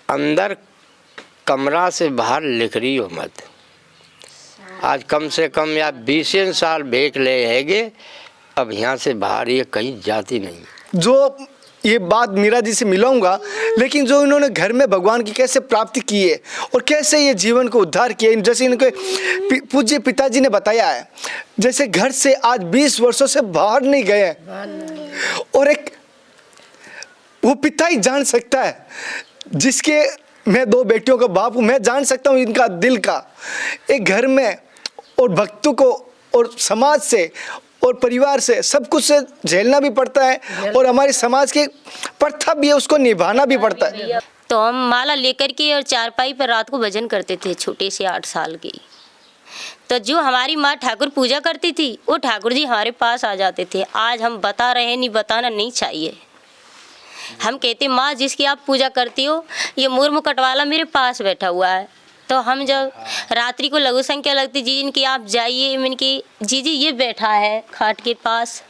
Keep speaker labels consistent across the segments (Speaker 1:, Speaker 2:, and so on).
Speaker 1: अंदर कमरा से बाहर लिख रही हो मत। आज कम से कम या 20 साल भेक ले हैगे, अब यहाँ से बाहर ये कहीं जाती नहीं।
Speaker 2: जो ये बात मीरा जी से मिलाऊंगा, लेकिन जो इन्होंने घर में भगवान की कैसे प्राप्ति की है और कैसे ये जीवन को उद्धार किया, जैसे इनके पूज्य पिताजी ने बताया है, जैसे घर से आज 20 वर्षों से बाहर नहीं गए हैं। और एक वो पिता ही जान सकता है, जिसके मैं 2 बेटियों का बाप हूँ, मैं जान सकता हूँ इनका दिल का। एक घर में और भक्तों को और समाज से और परिवार से सब कुछ से झेलना भी पड़ता है, और हमारे समाज की प्रथा भी है, उसको निभाना भी पड़ता है।
Speaker 3: तो हम माला लेकर के और चारपाई पर रात को भजन करते थे, छोटे से 8 साल की। तो जो हमारी माँ ठाकुर पूजा करती थी, वो ठाकुर जी हमारे पास आ जाते थे। आज हम बता रहे हैं, नहीं बताना नहीं चाहिए। हम कहते माँ जिसकी आप पूजा करती हो, ये मुर्मू कटवाला मेरे पास बैठा हुआ है। तो हम जब रात्रि को लघु संख्या लगती, जी इनकी आप जाइए, इनकी जी ये बैठा है खाट के पास।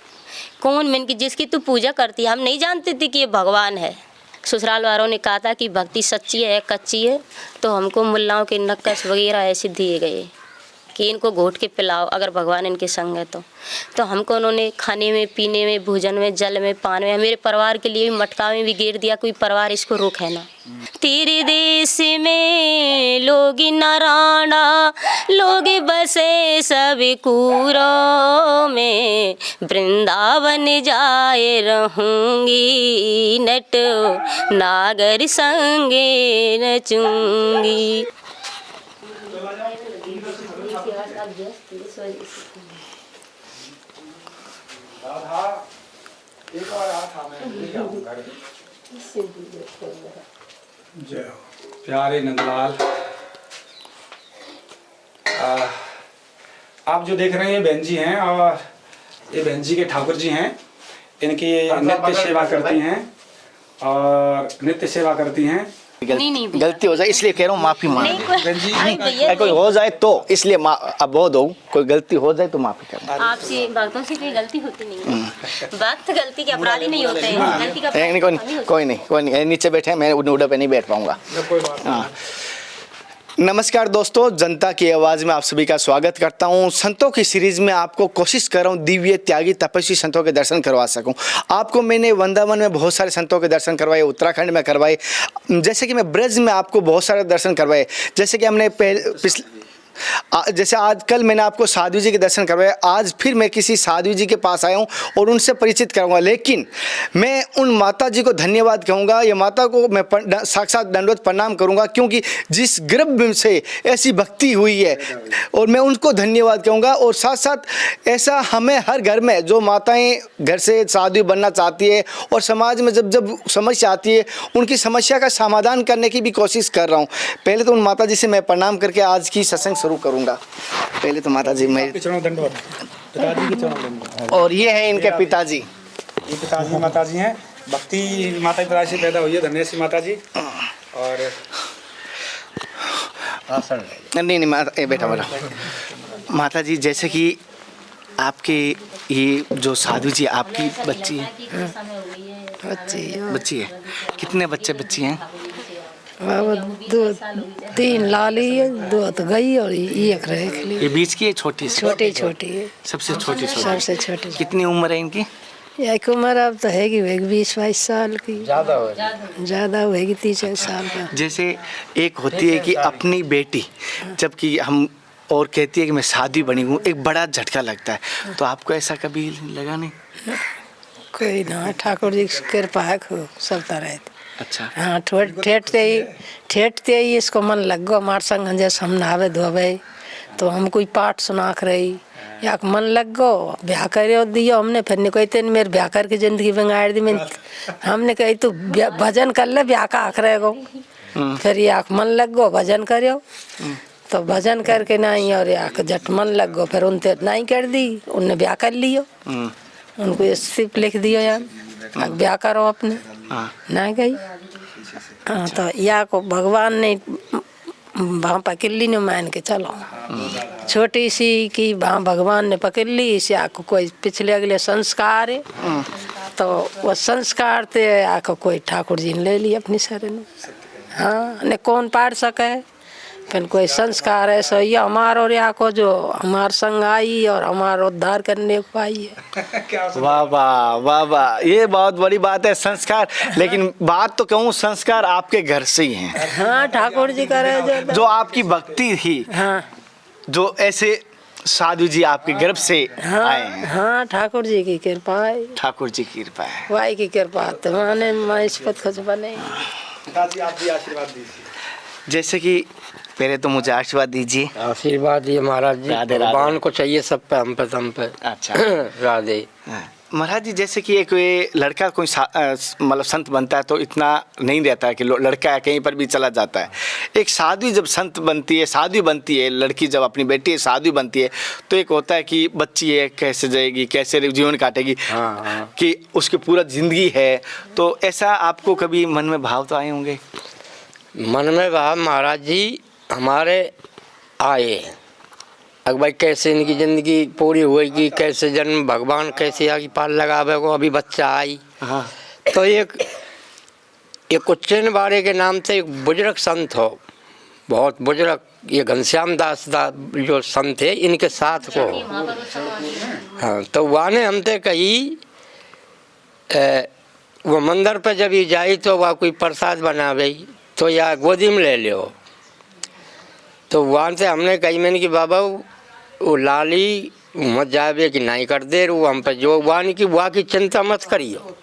Speaker 3: कौन? मैंने की जिसकी तू पूजा करती है। हम नहीं जानते थे कि ये भगवान है। ससुराल वालों ने कहा था कि भक्ति सच्ची है कच्ची है, तो हमको मुल्लाओं के नक्कस वगैरह ऐसे दिए गए कि इनको घोट के पिलाओ अगर भगवान इनके संग है तो हमको उन्होंने खाने में, पीने में, भोजन में, जल में, पान में, मेरे परिवार के लिए भी मटका में भी घेर दिया। कोई परिवार इसको रोक है ना। तेरे देश में लोग नारायणा, लोग बसे सब कूरों में, वृंदावन जाए रहूंगी, नट नागर संगे नचूंगी।
Speaker 4: प्यारे नंदलाल, आप जो देख रहे हैं बहन जी हैं, और ये बहन जी के ठाकुर जी हैं। इनकी नित्य सेवा करती हैं और नित्य सेवा करती हैं।
Speaker 2: गलती हो जाए इसलिए कह रहा हूँ, माफी मांग।
Speaker 3: कोई
Speaker 2: हो जाए तो इसलिए अब बहुत हो, कोई गलती हो जाए तो माफी कर।
Speaker 3: आपसे भक्तों से कोई गलती होती नहीं है। भक्त गलती के अपराधी नहीं होते हैं। गलती का
Speaker 2: कोई नहीं, नीचे बैठे, मैं उड़े पे नहीं बैठ पाऊंगा। हाँ, नमस्कार दोस्तों, जनता की आवाज़ में आप सभी का स्वागत करता हूं। संतों की सीरीज में आपको कोशिश कर रहा हूं दिव्य त्यागी तपस्वी संतों के दर्शन करवा सकूं। आपको मैंने वृंदावन में बहुत सारे संतों के दर्शन करवाए, उत्तराखंड में करवाए, जैसे कि मैं ब्रज में आपको बहुत सारे दर्शन करवाए। जैसे कि हमने जैसे आज कल मैंने आपको साधु जी के दर्शन करवाए, आज फिर मैं किसी साधु जी के पास आया हूँ और उनसे परिचित कराऊंगा। लेकिन मैं उन माता जी को धन्यवाद कहूँगा, ये माता को मैं साक्षात दंडवत प्रणाम करूँगा, क्योंकि जिस गर्भ से ऐसी भक्ति हुई है, और मैं उनको धन्यवाद कहूँगा। और साथ साथ ऐसा हमें हर घर में जो माताएँ घर से साधु बनना चाहती है और समाज में जब जब समस्या आती है, उनकी समस्या का समाधान करने की भी कोशिश कर रहा हूँ। पहले तो उन माता जी से मैं प्रणाम करके आज की सत्संग शुरू करूंगा। पहले तो माता जी मैं
Speaker 4: पिताजी के चरणों दंडवत।
Speaker 2: और ये है इनके पिताजी।
Speaker 4: ये पिताजी माता जी हैं। भक्ति माता पिता से पैदा हुई है, धन्य माता जी। और
Speaker 2: नहीं माता बेटा माता जी, जैसे कि आपके ये जो साधु जी आपकी बच्ची है, बच्ची है, कितने बच्ची हैं?
Speaker 5: 2-3 लाली है, 2 तो गई और एक रहे के लिए।
Speaker 2: ये बीच की है, छोटी
Speaker 5: है,
Speaker 2: सबसे छोटी
Speaker 5: सबसे छोटी।
Speaker 2: कितनी उम्र है इनकी?
Speaker 5: एक उम्र अब तो है 20-22 साल की, ज़्यादा होगी 30 साल का।
Speaker 2: जैसे एक होती है कि अपनी बेटी, जबकि हम और कहती है कि मैं शादी बनी हूँ, एक बड़ा झटका लगता है। तो आपको ऐसा कभी लगा नहीं?
Speaker 5: कोई ना, ठाकुर जी की कृपा है, सब तरह।
Speaker 2: अच्छा।
Speaker 5: हाँ, ठेठते ही इसको मन लग गो। हमारे संग जैसे हम नहावे धोवे तो हम कोई पाठ सुना कर रही, या मन लग गो ब्याह कर दियो हमने। फिर नहीं कहते मेरे ब्याह करके जिंदगी बिगाड़ दी। मैं हमने कही तू भजन कर ले, ब्याह का आख रहेगो। फिर ये आख मन लग गो, भजन करो तो भजन करके नहीं, और आख जट मन लग गो, फिर उनते नहीं कर दी, उनने ब्याह कर लियो। उनको सिर्फ लिख दियो यार, ब्याह करो अपने, ना गई। हाँ, तो या को भगवान ने वहाँ पकड़ ली, ने मान के चलो छोटी सी कि वहाँ भगवान ने पकड़ ली। इसे आपको कोई पिछले अगले संस्कार है, तो वो संस्कार थे आपको कोई ठाकुर जी ने ले ली अपनी शरण। हाँ ने कौन पाड़ सके। फिर कोई संस्कार है सो ये हमार और या को जो हमार संग आई और हमारा उद्धार करने को आई है।
Speaker 2: वाह वाह वाह वाह, ये बहुत बड़ी बात है संस्कार। लेकिन बात तो कहूँ संस्कार आपके घर से ही हैं।
Speaker 5: हाँ ठाकुर जी करे
Speaker 2: जो आपकी भक्ति थी,
Speaker 5: हाँ
Speaker 2: जो ऐसे साधु जी आपके गर्भ से आए हैं।
Speaker 5: हाँ ठाकुर जी की कृपा है,
Speaker 2: ठाकुर जी की कृपा है।
Speaker 5: वाई की कृपा तो माने मैं इस पद कुछ बने।
Speaker 4: पिताजी आप भी आशीर्वाद दीजिए।
Speaker 2: जैसे कि पहले तो मुझे आशीर्वाद दीजिए।
Speaker 1: आशीर्वाद ये महाराज जी,
Speaker 2: राधे राधे।
Speaker 1: भगवान को चाहिए सब पे, हम पे तम पे।
Speaker 2: अच्छा
Speaker 1: राधे।
Speaker 2: महाराज जी, जैसे कि एक लड़का कोई मतलब संत बनता है तो इतना नहीं रहता है कि लड़का कहीं पर भी चला जाता है। एक साधु जब संत बनती है, साधु बनती है, लड़की जब अपनी बेटी है साधु बनती है, तो एक होता है कि बच्ची है कैसे जाएगी, कैसे जीवन काटेगी,
Speaker 1: हाँ।
Speaker 2: कि उसकी पूरा जिंदगी है। तो ऐसा आपको कभी मन में भाव तो आए होंगे?
Speaker 1: मन में भाव महाराज जी हमारे आए, अब भाई कैसे इनकी ज़िंदगी पूरी होएगी, कैसे जन्म भगवान कैसे आगे पाल लगावे को। अभी बच्चा आई।
Speaker 2: हाँ।
Speaker 1: तो एक उच्चैन बारे के नाम से एक बुजुर्ग संत हो, बहुत बुजुर्ग, ये घनश्याम दास जो संत है इनके साथ को। हाँ, तो वहाँ ने हमसे कही वो मंदिर पे जब ये जाई तो वह कोई प्रसाद बनावे तो या गोदी में ले लो। तो वहाँ से हमने कही मैंने कि बाबा वो लाली मत जावे कि नहीं कर दे, वो हम पे जो वान की वाह की चिंता मत करियो,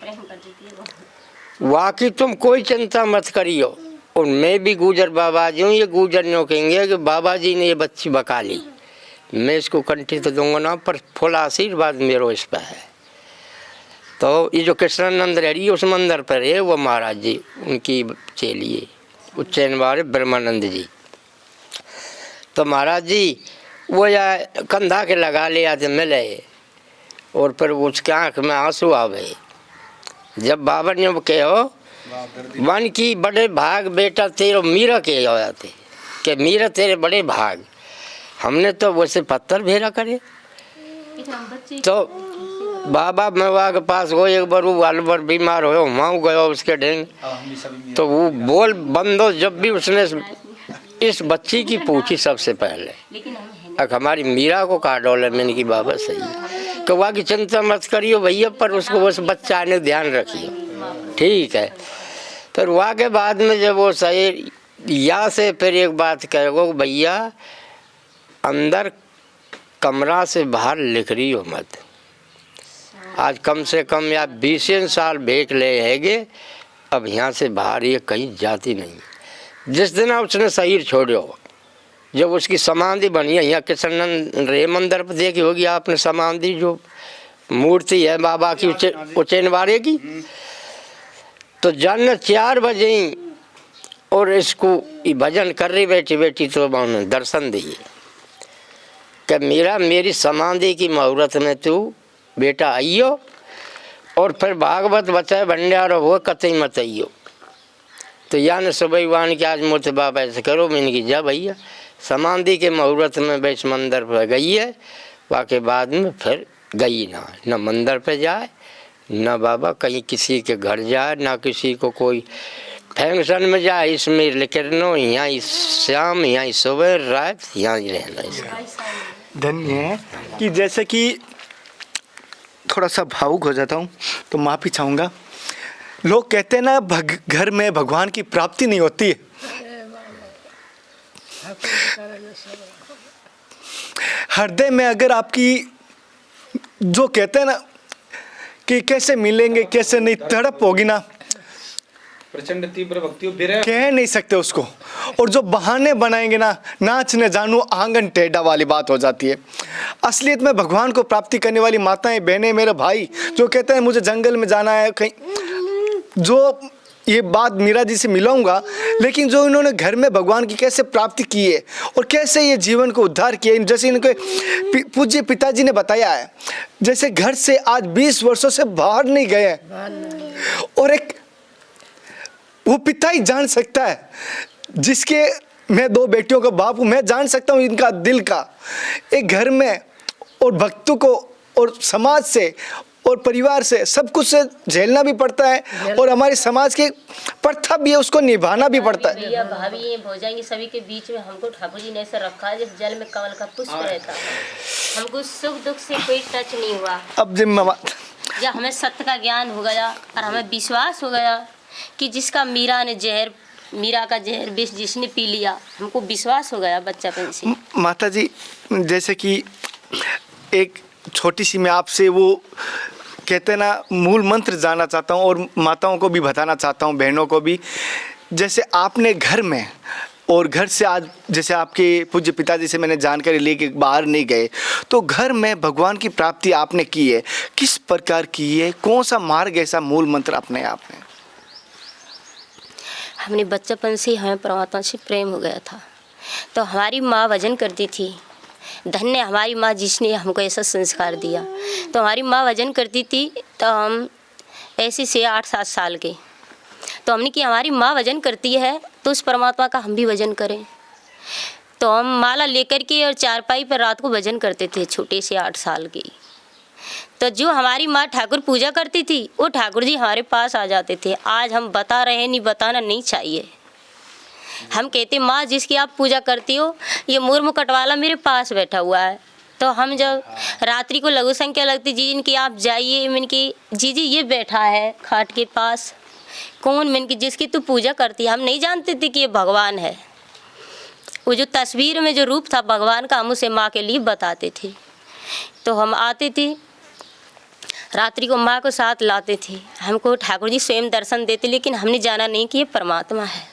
Speaker 1: वाह की तुम कोई चिंता मत करियो। और मैं भी गुजर बाबा जी हूँ, ये गुजर नो कहेंगे कि बाबा जी ने ये बच्ची बका ली, मैं इसको कंठी तो दूंगा ना, पर फुल आशीर्वाद मेरे इस पर है। तो ये जो कृष्णानंद रेड्डी उस मंदिर पर है, वो महाराज जी उनकी चेलिए उच्चैन वाले ब्रह्मानंद जी। तो महाराज जी वो या कंधा के लगा ले आते मिले और फिर उसके आँख में आंसू आवे। जब बाबा ने वो कहो वन की बड़े भाग बेटा तेरे मीरा के आते कि मीरा तेरे बड़े भाग, हमने तो वैसे पत्थर भेरा करे। तो बाबा मेवा के पास गो एक बार, वो वाल बार बीमार हो वहाँ गयो उसके ढेंग, तो वो बोल बंदो जब भी उसने इस बच्ची की पूछी सबसे पहले, अब हमारी मीरा को कहा डोले। मैंने की बाबा सही तो वहाँ की चिंता मत करियो भैया, पर उसको बस बच्चा ने ध्यान रखियो, ठीक है। फिर वहाँ के बाद में जब वो सही या से फिर एक बात कहो भैया अंदर कमरा से बाहर लिख रही हो मत। आज कम से कम या 20 साल भेंट ले हैगे, अब यहाँ से बाहर ये कहीं जाती नहीं। जिस दिन उसने शरीर छोड़ो, जब उसकी समाधि बनी है यहाँ कृष्णानंद रे मंदिर पर देखी होगी आपने समाधि, जो मूर्ति है बाबा की उच्चैन वाले की, तो जन 4 बजे और इसको भजन कर रही बैठी बैठी तो उन्होंने दर्शन दिए कि मेरी समाधि की मुहूर्त में तू बेटा आइयो, और फिर भागवत बचाए भंडारो हो कतई मत आइयो। तो यानी सुबह वान के आज मूर्ति बाबा ऐसे करो, मैंने की जा भैया समाधि के मुहूर्त में वैस मंदिर पर गई है, वाके बाद में फिर गई ना मंदिर पे जाए ना बाबा कहीं किसी के घर जाए, ना किसी को कोई फंक्शन में जाए। इसमें लिखनो यहाँ शाम यहाँ सुबह रात यहाँ ही रहना। इसका
Speaker 2: धन्य है कि जैसे कि थोड़ा सा भावुक हो जाता हूँ तो माफ़ी चाहूँगा। लोग कहते हैं ना घर में भगवान की प्राप्ति नहीं होती है। हृदय में अगर आपकी जो कहते हैं ना कि कैसे मिलेंगे कैसे नहीं तड़प होगी ना,
Speaker 4: प्रचंड तीव्र भक्ति
Speaker 2: कह नहीं सकते उसको। और जो बहाने बनाएंगे ना, नाचने जानू आंगन टेढ़ा वाली बात हो जाती है। असलियत में भगवान को प्राप्ति करने वाली माताएं बहनें मेरे भाई जो कहते हैं मुझे जंगल में जाना है कहीं, जो ये बात मीरा जी से मिलाऊंगा, लेकिन जो इन्होंने घर में भगवान की कैसे प्राप्ति की है और कैसे ये जीवन को उद्धार किया, जैसे इनके पूज्य पिताजी ने बताया है, जैसे घर से आज 20 वर्षों से बाहर नहीं गए और एक वो पिता ही जान सकता है जिसके मैं 2 बेटियों का बाप हूँ, मैं जान सकता हूँ इनका दिल का। एक घर में और भक्तों को और समाज से और परिवार से सब कुछ से झेलना भी पड़ता है और हमारे समाज की प्रथा भी है उसको निभाना भी पड़ता है।
Speaker 3: भैया भाभी भौजाई सभी के बीच में हमको ठाकुर जी ने ऐसा रखा है जैसे जल में कमल का पुष्प रहता है। हमको सुख दुख से कोई टच नहीं हुआ।
Speaker 2: अब
Speaker 3: जब हमें सत्य का ज्ञान हो गया और हमें विश्वास हो गया कि जिसका मीरा का जहर विष जिसने पी लिया, हमको विश्वास हो गया बच्चापन से।
Speaker 2: माता जी, जैसे कि एक छोटी सी मैं आपसे वो कहते हैं ना मूल मंत्र जानना चाहता हूँ और माताओं को भी बताना चाहता हूँ, बहनों को भी। जैसे आपने घर में और घर से आज जैसे आपके पूज्य पिताजी से मैंने जानकारी ली कि बाहर नहीं गए, तो घर में भगवान की प्राप्ति आपने की है, किस प्रकार की है, कौन सा मार्ग ऐसा मूल मंत्र अपने आपने?
Speaker 3: हमने बच्चापन से हमें परमात्मा से प्रेम हो गया था। तो हमारी माँ भजन करती थी। धन्य हमारी माँ जिसने हमको ऐसा संस्कार दिया। तो हमारी माँ भजन करती थी तो हम ऐसे से 8-7 साल के, तो हमने कि हमारी माँ भजन करती है तो उस परमात्मा का हम भी भजन करें। तो हम माला लेकर के और चारपाई पर रात को भजन करते थे, छोटे से 8 साल के। तो जो हमारी माँ ठाकुर पूजा करती थी वो ठाकुर जी हमारे पास आ जाते थे। आज हम बता रहे हैं, नहीं बताना नहीं चाहिए। हम कहते माँ जिसकी आप पूजा करती हो ये मोर मुकुट वाला मेरे पास बैठा हुआ है। तो हम जब रात्रि को लघु संख्या लगती, जी इनकी आप जाइए, इनकी जी ये बैठा है खाट के पास, कौन मन की जिसकी तू पूजा करती है। हम नहीं जानते थे कि ये भगवान है। वो जो तस्वीर में जो रूप था भगवान का, हम उसे माँ के लिए बताते थे। तो हम आते थे रात्रि को, माँ को साथ लाते थे। हमको ठाकुर जी स्वयं दर्शन देते, लेकिन हमने जाना नहीं कि ये परमात्मा है।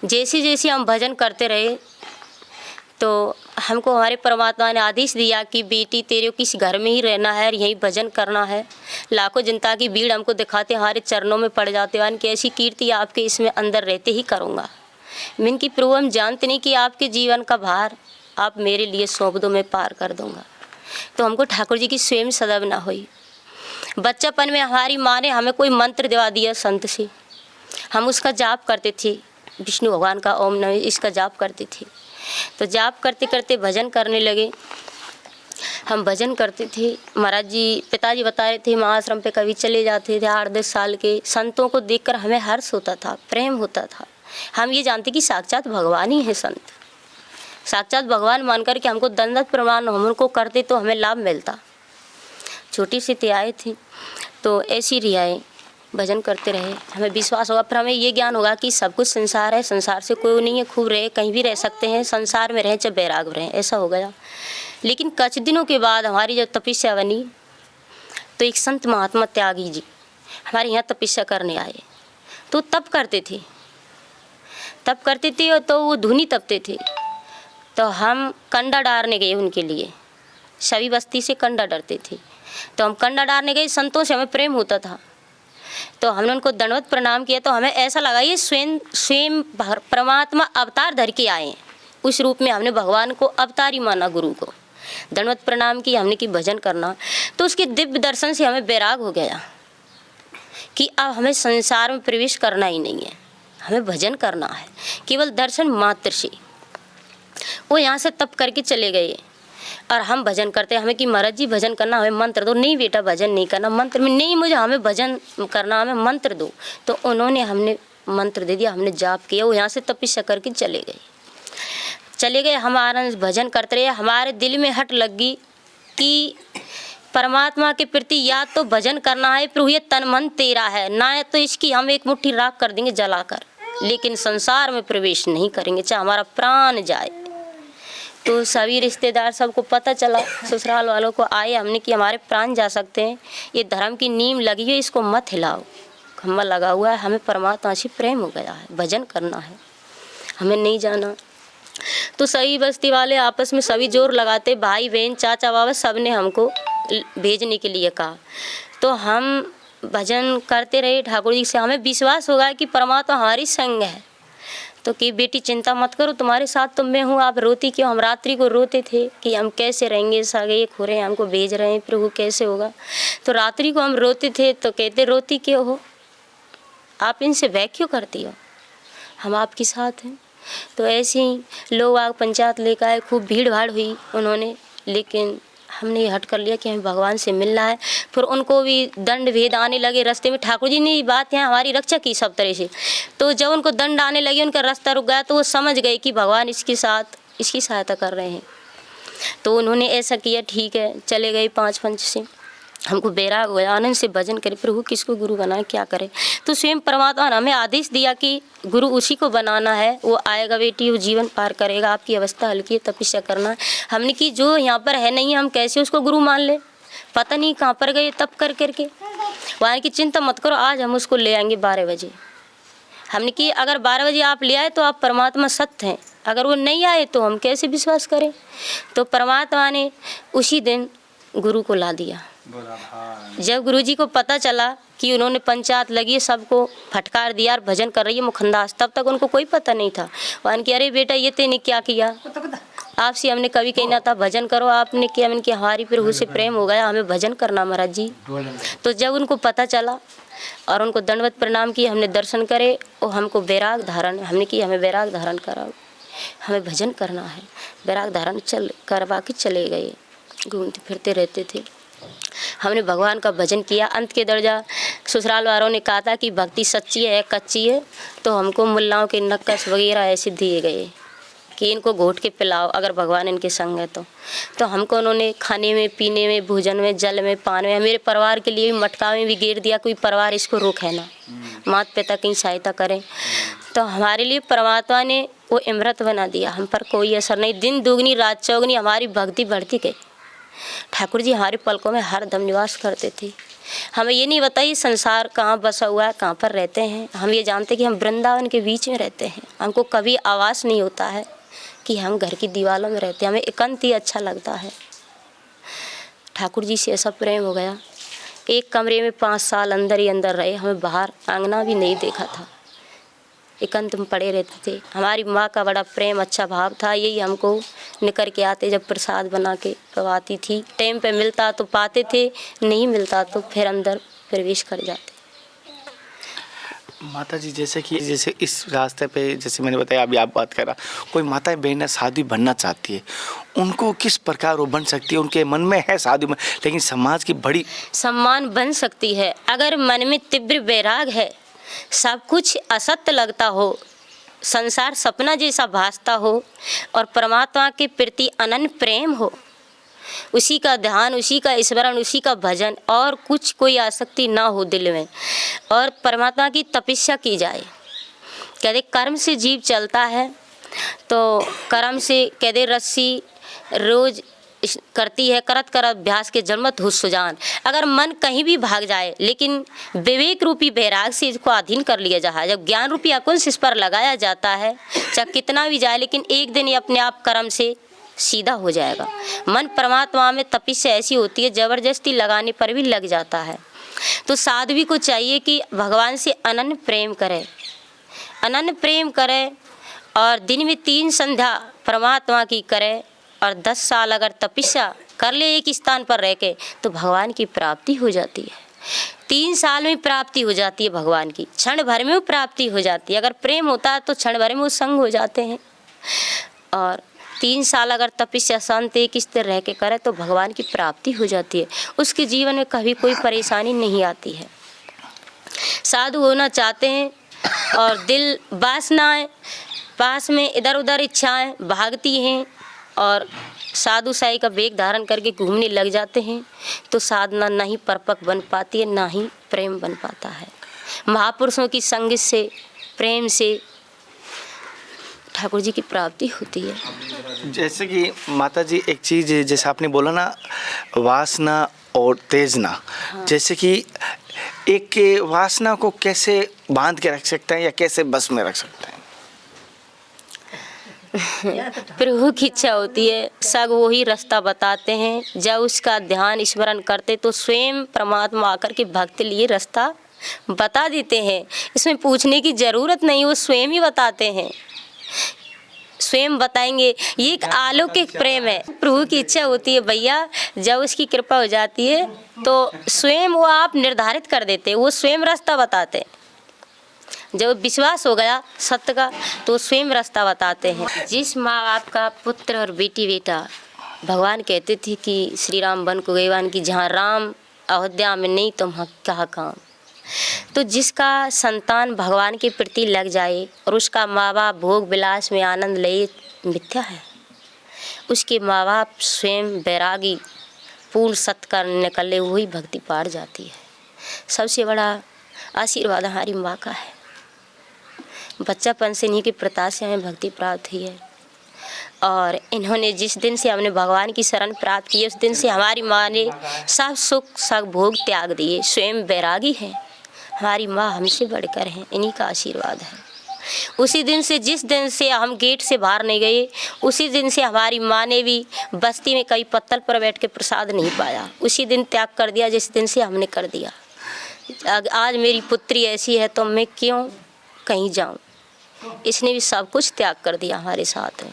Speaker 3: जैसे जैसे हम भजन करते रहे तो हमको हमारे परमात्मा ने आदेश दिया कि बेटी तेरे को किसी घर में ही रहना है और यहीं भजन करना है। लाखों जनता की भीड़ हमको दिखाते हमारे चरणों में पड़ जाते हैं कि ऐसी कीर्ति आपके इसमें अंदर रहते ही करूँगा। मैंने कि प्रभु हम जानते नहीं कि आपके जीवन का भार आप मेरे लिए सौंप दो, मैं पार कर दूँगा। तो हमको ठाकुर जी की स्वयं सदैव ना हुई। बच्चापन में हमारी माँ ने हमें कोई मंत्र दिवा दिया संत से, हम उसका जाप करते थे। विष्णु भगवान का ओम नमः इसका जाप करते थे। तो जाप करते करते भजन करने लगे। हम भजन करते थे। महाराज जी पिताजी बता रहे थे महाआश्रम पे कभी चले जाते थे 8-10 साल के। संतों को देखकर हमें हर्ष होता था, प्रेम होता था। हम ये जानते कि साक्षात भगवान ही है संत, साक्षात भगवान मानकर के हमको दंडवत प्रणाम हम उनको करते तो हमें लाभ मिलता। छोटी सी ते आए थे तो ऐसी रियाएँ भजन करते रहे। हमें विश्वास होगा, फिर हमें ये ज्ञान होगा कि सब कुछ संसार है, संसार से कोई नहीं है, खूब रहे कहीं भी रह सकते हैं, संसार में रहें चाहे बैराग रहें, ऐसा हो गया। लेकिन कुछ दिनों के बाद हमारी जब तपस्या बनी तो एक संत महात्मा त्यागी जी हमारे यहाँ तपस्या करने आए। तो तप करते थे तो वो धुनी तपते थे। तो हम कंडा डालने गए उनके लिए, सभी बस्ती से कंडा डरते थे। तो हम कंडा डालने गए, संतों से हमें प्रेम होता था। तो हमने उनको दंडवत प्रणाम किया। तो हमें ऐसा लगा ये स्वयं परमात्मा अवतार धर के आए। उस रूप में हमने भगवान को अवतारी माना, गुरु को दंडवत प्रणाम किया। हमने कि भजन करना, तो उसके दिव्य दर्शन से हमें बैराग हो गया कि अब हमें संसार में प्रवेश करना ही नहीं है, हमें भजन करना है केवल दर्शन मात्र से। वो यहाँ से तप करके चले गए और हम भजन करते हैं। हमें कि महाराज जी भजन करना, हमें मंत्र दो। नहीं बेटा भजन नहीं करना, मंत्र में नहीं, मुझे हमें भजन करना, हमें मंत्र दो। तो उन्होंने हमने मंत्र दे दिया, हमने जाप किया। वो यहाँ से तपस्या करके चले गए। हम आनंद भजन करते रहे। हमारे दिल में हट लग गई कि परमात्मा के प्रति या तो भजन करना है, प्रभु ये तन मन तेरा है, ना तो इसकी हम एक मुट्ठी राख कर देंगे जलाकर, लेकिन संसार में प्रवेश नहीं करेंगे चाहे हमारा प्राण जाए। तो सभी रिश्तेदार सबको पता चला, ससुराल वालों को आए। हमने कि हमारे प्राण जा सकते हैं, ये धर्म की नीम लगी है, इसको मत हिलाओ, खम्मा लगा हुआ है। हमें परमात्मा से प्रेम हो गया है, भजन करना है, हमें नहीं जाना। तो सभी बस्ती वाले आपस में सभी जोर लगाते, भाई बहन चाचा बाबा सब ने हमको भेजने के लिए कहा। तो हम भजन करते रहे ठाकुर जी से। हमें विश्वास होगा कि परमात्मा हमारी संग है। तो कि बेटी चिंता मत करो, तुम्हारे साथ तो मैं हूँ, आप रोती क्यों। हम रात्रि को रोते थे कि हम कैसे रहेंगे, सगे खोरे हमको भेज रहे हैं, प्रभु कैसे होगा। तो रात्रि को हम रोते थे। तो कहते रोती क्यों हो, आप इनसे भय क्यों करती हो, हम आपके साथ हैं। तो ऐसे ही लोग आग पंचायत लेकर आए, खूब भीड़ भाड़ हुई उन्होंने, लेकिन हमने ये हट कर लिया कि हमें भगवान से मिलना है। फिर उनको भी दंड भेद आने लगे रास्ते में। ठाकुर जी ने बात यहाँ हमारी रक्षा की सब तरह से। तो जब उनको दंड आने लगे, उनका रास्ता रुक गया, तो वो समझ गए कि भगवान इसके साथ इसकी सहायता कर रहे हैं। तो उन्होंने ऐसा किया, ठीक है, चले गए 5 पंच से। हमको बैराग हुआ, आनंद से भजन करे, प्रभु किसको गुरु बनाए, क्या करे। तो स्वयं परमात्मा ने हमें आदेश दिया कि गुरु उसी को बनाना है, वो आएगा बेटी, वो जीवन पार करेगा, आपकी अवस्था हल्की है, तपस्या करना है। हमने कि जो यहाँ पर है नहीं, हम कैसे उसको गुरु मान ले, पता नहीं कहाँ पर गए तप कर करके। वहाँ की चिंता मत करो, आज हम उसको ले आएंगे 12 बजे। हमने कि अगर 12 बजे आप ले आए तो आप परमात्मा सत्य हैं, अगर वो नहीं आए तो हम कैसे विश्वास करें। तो परमात्मा ने उसी दिन गुरु को ला दिया। जब गुरुजी को पता चला कि उन्होंने पंचायत लगी, सबको फटकार दिया और भजन कर रही है मुखंदास, तब तक उनको कोई पता नहीं था। वहाँ कि अरे बेटा ये तेने क्या किया, आपसे हमने कभी कहना था भजन करो, आपने किया। मैंने कि हमारी प्रभु से प्रेम हो गया, हमें भजन करना महाराज जी। तो जब उनको पता चला और उनको दंडवत प्रणाम किए, हमने दर्शन करे और हमको बैराग धारण, हमने कि हमें बैराग धारण कराओ, हमें भजन करना है। बैराग धारण करवा के चले गए, घूमते फिरते रहते थे। हमने भगवान का भजन किया। अंत के दर्जा ससुराल वालों ने कहा था कि भक्ति सच्ची है कच्ची है, तो हमको मुल्लाओं के नक्कस वगैरह ऐसे दिए गए कि इनको घोट के पिलाओ अगर भगवान इनके संग है तो हमको उन्होंने खाने में, पीने में, भोजन में, जल में, पान में, मेरे परिवार के लिए भी मटका में भी घेर दिया, कोई परिवार इसको रोके ना, माता पिता की सहायता करें। तो हमारे लिए परमात्मा ने वो अमृत बना दिया, हम पर कोई असर नहीं। दिन दुगनी रात चौगनी हमारी भक्ति बढ़ती गई। ठाकुर जी हमारे पलकों में हर दम निवास करते थे। हमें ये नहीं बताइए संसार कहाँ बसा हुआ है, कहाँ पर रहते हैं। हम ये जानते कि हम वृंदावन के बीच में रहते हैं। हमको कभी आवास नहीं होता है कि हम घर की दीवारों में रहते हैं, हमें एकांत ही अच्छा लगता है। ठाकुर जी से ऐसा प्रेम हो गया, एक कमरे में 5 साल अंदर ही अंदर रहे, हमें बाहर आंगना भी नहीं देखा था, एकांत में पड़े रहते थे। हमारी माँ का बड़ा प्रेम अच्छा भाव था, यही हमको निकर के आते, जब प्रसाद बना के खवाती थी, टाइम पे मिलता तो पाते थे, नहीं मिलता तो फिर अंदर प्रवेश कर जाते।
Speaker 2: माता जी जैसे इस रास्ते पे, जैसे मैंने बताया अभी आप बात करा, कोई माताएं बहनें साधु बनना चाहती है, उनको किस प्रकार वो बन सकती है? उनके मन में है साधु में, लेकिन समाज की बड़ी
Speaker 3: सम्मान बन सकती है अगर मन में तीव्र वैराग है, सब कुछ असत्य लगता हो, संसार सपना जैसा भासता हो और परमात्मा के प्रति अनन्य प्रेम हो, उसी का ध्यान, उसी का स्मरण, उसी का भजन और कुछ कोई आसक्ति ना हो दिल में, और परमात्मा की तपस्या की जाए। कहते कर्म से जीव चलता है, तो कर्म से कहते रस्सी रोज करती है, करत कर अभ्यास के जन्मत हो सुजान। अगर मन कहीं भी भाग जाए, लेकिन विवेक रूपी बैराग से इसको अधीन कर लिया जाए, जब ज्ञान रूपी अकुंश इस पर लगाया जाता है, चाहे कितना भी जाए, लेकिन एक दिन ये अपने आप कर्म से सीधा हो जाएगा। मन परमात्मा में तपस्या ऐसी होती है, जबरदस्ती लगाने पर भी लग जाता है। तो साधवी को चाहिए कि भगवान से अनन्य प्रेम करे, अनन्य प्रेम करे, और दिन में 3 संध्या परमात्मा की करे, और 10 साल अगर तपस्या कर ले एक स्थान पर रह के, तो भगवान की प्राप्ति हो जाती है। 3 साल में प्राप्ति हो जाती है भगवान की, क्षण भर में वो प्राप्ति हो जाती है। अगर प्रेम होता है तो क्षण भर में वो संग हो जाते हैं। और 3 साल अगर तपस्या शांति एक स्थिर रह के करे तो भगवान की प्राप्ति हो जाती है। उसके जीवन में कभी कोई परेशानी नहीं आती है। साधु होना चाहते हैं और दिल वासनाएं पास में इधर उधर इच्छाएं भागती हैं और साधु साई का वेग धारण करके घूमने लग जाते हैं, तो साधना ना ही परिपक्व बन पाती है, ना ही प्रेम बन पाता है। महापुरुषों की संगत से, प्रेम से ठाकुर जी की प्राप्ति होती है।
Speaker 2: जैसे कि माता जी एक चीज़ जैसे आपने बोला ना, वासना और तेजना, जैसे कि एक के वासना को कैसे बांध के रख सकते हैं या कैसे बस में रख सकते हैं?
Speaker 3: प्रभु की इच्छा होती है, सब वही रास्ता बताते हैं। जब उसका ध्यान स्मरण करते तो स्वयं परमात्मा आकर के भक्त लिए रास्ता बता देते हैं। इसमें पूछने की जरूरत नहीं, वो स्वयं ही बताते हैं, स्वयं बताएंगे। ये एक अलौकिक प्रेम है। प्रभु की इच्छा होती है भैया, जब उसकी कृपा हो जाती है तो स्वयं वो आप निर्धारित कर देते, वो स्वयं रास्ता बताते। जब विश्वास हो गया सत्य का तो स्वयं रास्ता बताते हैं। जिस माँ बाप का पुत्र और बेटी बेटा भगवान कहते थे कि श्री राम वन को गए वन की जहाँ राम अयोध्या में नहीं तो वहाँ क्या काम। तो जिसका संतान भगवान के प्रति लग जाए और उसका माँ बाप भोग विलास में आनंद ले, मिथ्या है। उसके माँ बाप स्वयं बैरागी पूर्ण सत्कर निकले, वही भक्ति पार जाती है। सबसे बड़ा आशीर्वाद हमारी माँ का है। बच्चापन से इन्हीं के प्रताप से हमें भक्ति प्राप्त हुई है। और इन्होंने जिस दिन से हमने भगवान की शरण प्राप्त की, उस दिन से हमारी माँ ने सब सुख सब भोग त्याग दिए। स्वयं बैरागी है हमारी माँ, हमसे बढ़कर हैं, इन्हीं का आशीर्वाद है। उसी दिन से, जिस दिन से हम गेट से बाहर नहीं गए, उसी दिन से हमारी माँ ने भी बस्ती में कई पत्तल पर बैठ के प्रसाद नहीं पाया। उसी दिन त्याग कर दिया जिस दिन से हमने कर दिया। आज मेरी पुत्री ऐसी है तो मैं क्यों कहीं जाऊं। इसने भी सब कुछ त्याग कर दिया हमारे साथ में।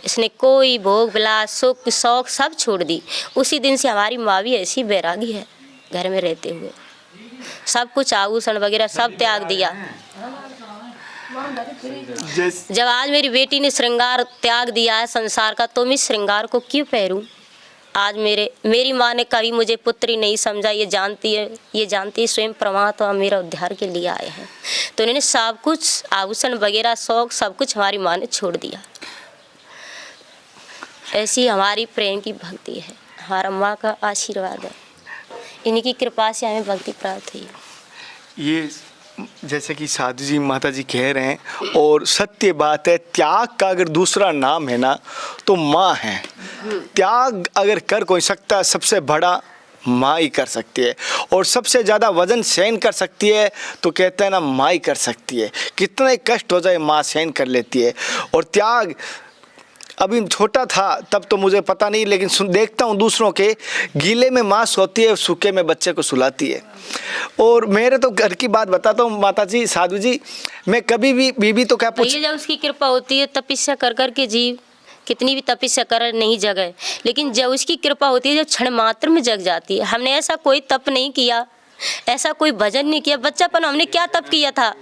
Speaker 3: इसने कोई भोग विलास सुख शौक सब छोड़ दी। उसी दिन से हमारी माँ भी ऐसी बैरागी है, घर में रहते हुए सब कुछ आभूषण वगैरह सब त्याग दिया। जब आज मेरी बेटी ने श्रृंगार त्याग दिया है संसार का, तो मैं श्रृंगार को क्यों पहरूं। आज मेरी माँ ने कभी मुझे पुत्री नहीं समझा, ये जानती है स्वयं परमात्मा मेरा उद्धार के लिए आए हैं। तो उन्होंने सब कुछ आभूषण वगैरह शौक सब कुछ हमारी माँ ने छोड़ दिया। ऐसी हमारी प्रेम की भक्ति है, हमारा माँ का आशीर्वाद है। इन्हीं की कृपा से हमें भक्ति प्राप्त हुई।
Speaker 2: ये जैसे कि साधु जी माता जी कह रहे हैं, और सत्य बात है, त्याग का अगर दूसरा नाम है ना तो माँ है। त्याग अगर कर कोई सकता है, सबसे बड़ा माँ ही कर सकती है। और सबसे ज़्यादा वजन सहन कर सकती है तो कहते हैं ना, माँ ही कर सकती है। कितने कष्ट हो जाए माँ सहन कर लेती है। और त्याग अभी छोटा था तब तो मुझे पता नहीं, लेकिन देखता हूँ दूसरों के, गीले में माँ सोती है, सूखे में बच्चे को सुलाती है। और मेरे तो घर की बात बताता हूँ माता जी, साधु जी, मैं कभी भी बीबी तो क्या पूछ,
Speaker 3: जब उसकी कृपा होती है, तपस्या कर कर के जीव कितनी भी तपस्या कर नहीं जगे, लेकिन जब उसकी कृपा होती है, जब क्षण मात्र में जग जाती है। हमने ऐसा कोई तप नहीं किया, ऐसा कोई भजन नहीं किया। बच्चापन हमने क्या तप किया था,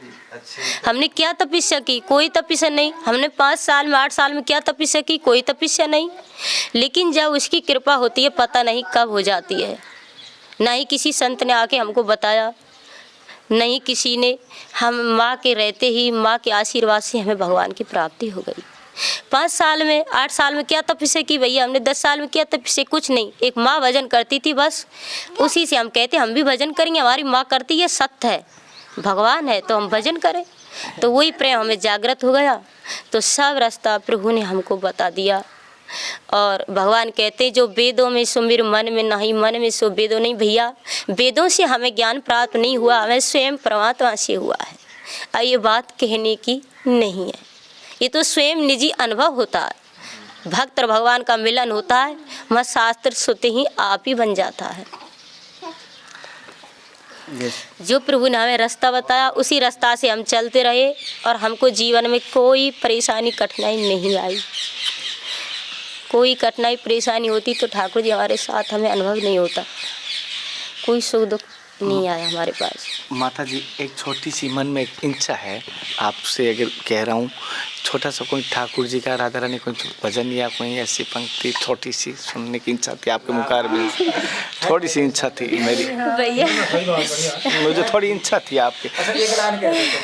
Speaker 3: हमने क्या तपस्या की, कोई तपस्या नहीं। हमने 5 साल में 8 साल में क्या तपस्या की, कोई तपस्या नहीं। लेकिन जब उसकी कृपा होती है, पता नहीं कब हो जाती है। ना ही किसी संत ने आके हमको बताया, नहीं किसी ने। हम माँ के रहते ही, माँ के आशीर्वाद से हमें भगवान की प्राप्ति हो गई। 5 साल में 8 साल में क्या तपस्या की भैया हमने, 10 साल में क्या तपस्या, कुछ नहीं। एक माँ भजन करती थी बस, उसी से हम कहते हम भी भजन करेंगे। हमारी माँ करती है, सत्य है, भगवान है तो हम भजन करें। तो वही प्रेम हमें जागृत हो गया। तो सब रास्ता प्रभु ने हमको बता दिया। और भगवान कहते हैं, जो वेदों में सो मेरे मन में नहीं, मन में सो वेदों नहीं। भैया वेदों से हमें ज्ञान प्राप्त नहीं हुआ, हमें स्वयं परमात्मा से हुआ है। और ये बात कहने की नहीं है, ये तो स्वयं निजी अनुभव होता है। भक्त और भगवान का मिलन होता है, वह शास्त्र सुनते ही आप ही बन जाता है। जो प्रभु ने हमें रास्ता बताया, उसी रास्ता से हम चलते रहे और हमको जीवन में कोई परेशानी कठिनाई नहीं आई। कोई कठिनाई परेशानी होती तो ठाकुर जी हमारे साथ, हमें अनुभव नहीं होता। कोई सुख दुख नहीं आया हमारे पास।
Speaker 2: माता जी एक छोटी सी मन में एक इच्छा है आपसे, अगर कह रहा हूँ, छोटा सा कोई ठाकुर जी का, राधा रानी कोई भजन या कोई ऐसी पंक्ति छोटी सी सुनने की इच्छा थी आपके मुकाबले, थोड़ी सी इच्छा थी मेरी
Speaker 3: भैया।
Speaker 2: मुझे थोड़ी इच्छा थी आपके,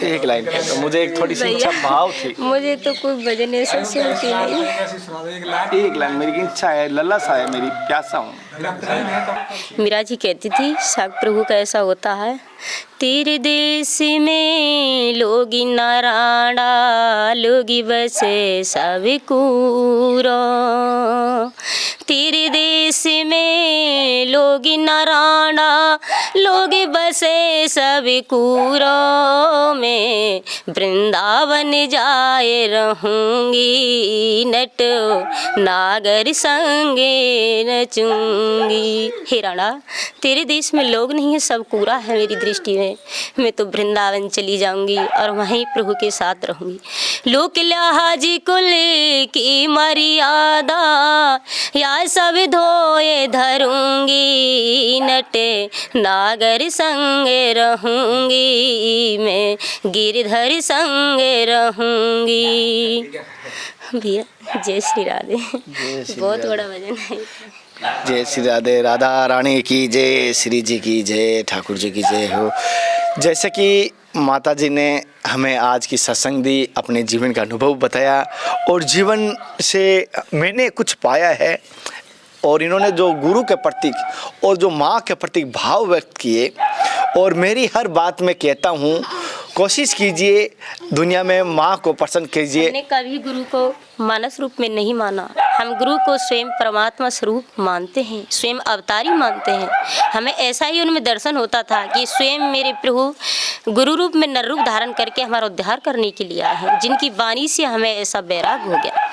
Speaker 2: एक लाइन कहता हूँ, मुझे एक थोड़ी सी इच्छा भाव थी।
Speaker 3: मुझे तो कोई भजन ऐसा सुनती नहीं।
Speaker 2: एक लाइन मेरी इच्छा है, ललसा है मेरी, प्यासा हूँ।
Speaker 3: मीरा जी कहती थी, साग प्रभु का ऐसा होता है, तेरे देश में लोगी नारायणा, लोगी बसे सब कूरो। तेरे देश में लोगी नारायणा, लोगी बसे सब कूरो। में वृंदावन जाए रहूँगी, नट नागर संगे नचूंगी। हे राणा, तेरे देश में लोग नहीं है, सब कूड़ा है मेरी दृष्टि में। मैं तो वृंदावन चली जाऊंगी और वहीं प्रभु के साथ रहूंगी। लोक लिहाज कुल की मर्यादा या सब धोए धरूंगी, नटे नागर संग रहूंगी, मैं गिरधर संग रहूंगी। भैया जय श्री राधे। बहुत बड़ा भजन है।
Speaker 2: जय श्री राधे। राधा रानी की जय, श्री जी की जय, ठाकुर जी की जय हो। जैसे कि माता जी ने हमें आज की सत्संग दी, अपने जीवन का अनुभव बताया और जीवन से मैंने कुछ पाया है, और इन्होंने जो गुरु के प्रतीक और जो माँ के प्रतीक भाव व्यक्त किए, और मेरी हर बात में कहता हूँ कोशिश कीजिए दुनिया में माँ को पसंद कीजिए।
Speaker 3: हमने कभी गुरु को मानस रूप में नहीं माना, हम गुरु को स्वयं परमात्मा स्वरूप मानते हैं, स्वयं अवतारी मानते हैं। हमें ऐसा ही उनमें दर्शन होता था कि स्वयं मेरे प्रभु गुरु रूप में नर रूप धारण करके हमारा उद्धार करने के लिए आए हैं, जिनकी वाणी से हमें ऐसा वैराग हो गया,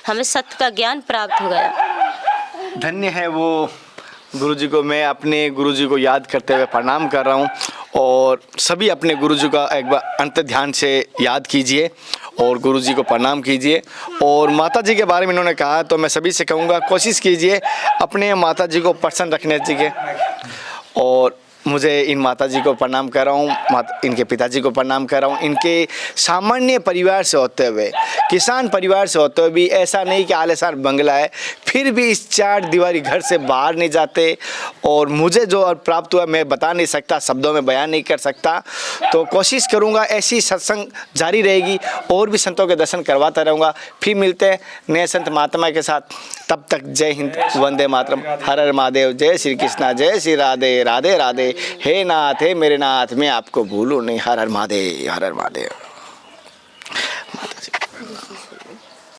Speaker 3: हमें सत्य का ज्ञान प्राप्त हो गया।
Speaker 2: धन्य है वो गुरुजी को। मैं अपने गुरुजी को याद करते हुए प्रणाम कर रहा हूँ, और सभी अपने गुरुजी का एक बार अंत ध्यान से याद कीजिए और गुरुजी को प्रणाम कीजिए। और माता जी के बारे में इन्होंने कहा, तो मैं सभी से कहूँगा कोशिश कीजिए अपने माता जी को प्रसन्न रखने के। और मुझे इन माता जी को प्रणाम कर रहा हूँ, इनके पिताजी को प्रणाम कर रहा हूँ। इनके सामान्य परिवार से होते हुए, किसान परिवार से होते हुए भी, ऐसा नहीं कि आलीशान बंगला है, फिर भी इस 4 दीवारी घर से बाहर नहीं जाते। और मुझे जो प्राप्त हुआ मैं बता नहीं सकता, शब्दों में बयान नहीं कर सकता। तो कोशिश करूँगा ऐसी सत्संग जारी रहेगी, और भी संतों के दर्शन करवाता रहूँगा। फिर मिलते हैं नए संत महात्मा के साथ, तब तक जय हिंद, वंदे मातरम, हर हर महादेव, जय श्री कृष्णा, जय श्री राधे, राधे राधे। हे नाथ, हे मेरे नाथ, मैं आपको भूलूं नहीं। हर हर महादेव, हर हर महादेव।